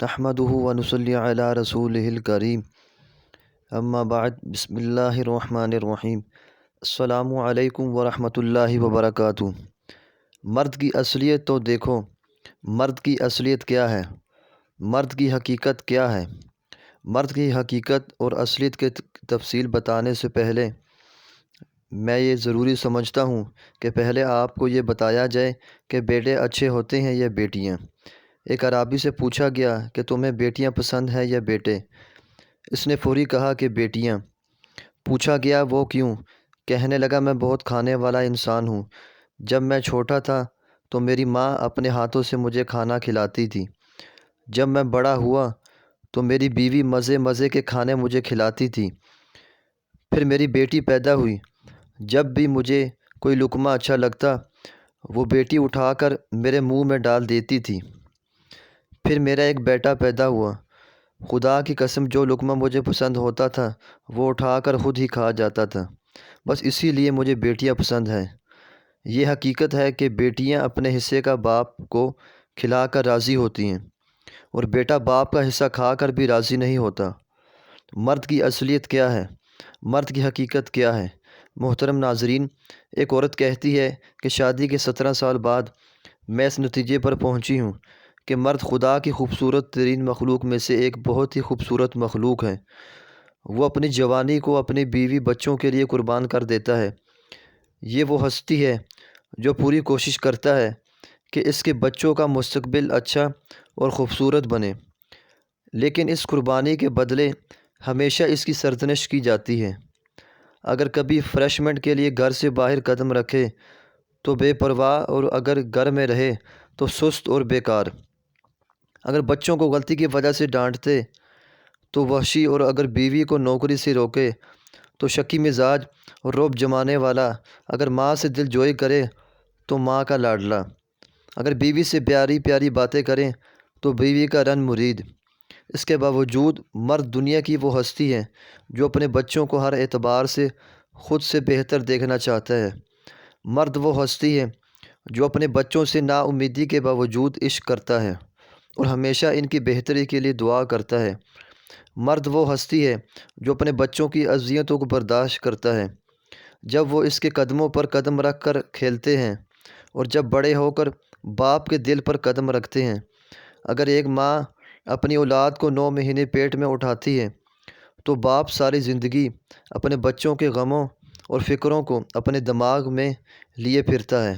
نحمده ونصلي علی رسولہ الکریم اما بعد بسم اللہ الرحمن الرحیم السلام علیکم ورحمۃ اللہ وبرکاتہ۔ مرد کی اصلیت تو دیکھو، مرد کی اصلیت کیا ہے، مرد کی حقیقت کیا ہے۔ مرد کی حقیقت اور اصلیت کے تفصیل بتانے سے پہلے میں یہ ضروری سمجھتا ہوں کہ پہلے آپ کو یہ بتایا جائے کہ بیٹے اچھے ہوتے ہیں یا بیٹیاں۔ ایک اعرابی سے پوچھا گیا کہ تمہیں بیٹیاں پسند ہیں یا بیٹے؟ اس نے فوری کہا کہ بیٹیاں۔ پوچھا گیا وہ کیوں؟ کہنے لگا میں بہت کھانے والا انسان ہوں۔ جب میں چھوٹا تھا تو میری ماں اپنے ہاتھوں سے مجھے کھانا کھلاتی تھی۔ جب میں بڑا ہوا تو میری بیوی مزے مزے کے کھانے مجھے کھلاتی تھی۔ پھر میری بیٹی پیدا ہوئی۔ جب بھی مجھے کوئی لقمہ اچھا لگتا وہ بیٹی اٹھا کر میرے منہ میں ڈال دیتی تھی۔ پھر میرا ایک بیٹا پیدا ہوا۔ خدا کی قسم جو لقمہ مجھے پسند ہوتا تھا وہ اٹھا کر خود ہی کھا جاتا تھا۔ بس اسی لیے مجھے بیٹیاں پسند ہیں۔ یہ حقیقت ہے کہ بیٹیاں اپنے حصے کا باپ کو کھلا کر راضی ہوتی ہیں اور بیٹا باپ کا حصہ کھا کر بھی راضی نہیں ہوتا۔ مرد کی اصلیت کیا ہے، مرد کی حقیقت کیا ہے؟ محترم ناظرین، ایک عورت کہتی ہے کہ شادی کے 17 سال بعد میں اس نتیجے پر پہنچی ہوں کہ مرد خدا کی خوبصورت ترین مخلوق میں سے ایک بہت ہی خوبصورت مخلوق ہے۔ وہ اپنی جوانی کو اپنی بیوی بچوں کے لیے قربان کر دیتا ہے۔ یہ وہ ہستی ہے جو پوری کوشش کرتا ہے کہ اس کے بچوں کا مستقبل اچھا اور خوبصورت بنے، لیکن اس قربانی کے بدلے ہمیشہ اس کی سرزنش کی جاتی ہے۔ اگر کبھی ریفریشمنٹ کے لیے گھر سے باہر قدم رکھے تو بے پرواہ، اور اگر گھر میں رہے تو سست اور بیکار۔ اگر بچوں کو غلطی کی وجہ سے ڈانٹتے تو وحشی، اور اگر بیوی کو نوکری سے روکے تو شکی مزاج اور رعب جمانے والا۔ اگر ماں سے دل جوئی کرے تو ماں کا لاڈلا۔ اگر بیوی سے پیاری پیاری باتیں کریں تو بیوی کا رن مرید۔ اس کے باوجود مرد دنیا کی وہ ہستی ہے جو اپنے بچوں کو ہر اعتبار سے خود سے بہتر دیکھنا چاہتا ہے۔ مرد وہ ہستی ہے جو اپنے بچوں سے نا امیدی کے باوجود عشق کرتا ہے اور ہمیشہ ان کی بہتری کے لیے دعا کرتا ہے۔ مرد وہ ہستی ہے جو اپنے بچوں کی اذیتوں کو برداشت کرتا ہے جب وہ اس کے قدموں پر قدم رکھ کر کھیلتے ہیں، اور جب بڑے ہو کر باپ کے دل پر قدم رکھتے ہیں۔ اگر ایک ماں اپنی اولاد کو 9 مہینے پیٹ میں اٹھاتی ہے تو باپ ساری زندگی اپنے بچوں کے غموں اور فکروں کو اپنے دماغ میں لیے پھرتا ہے۔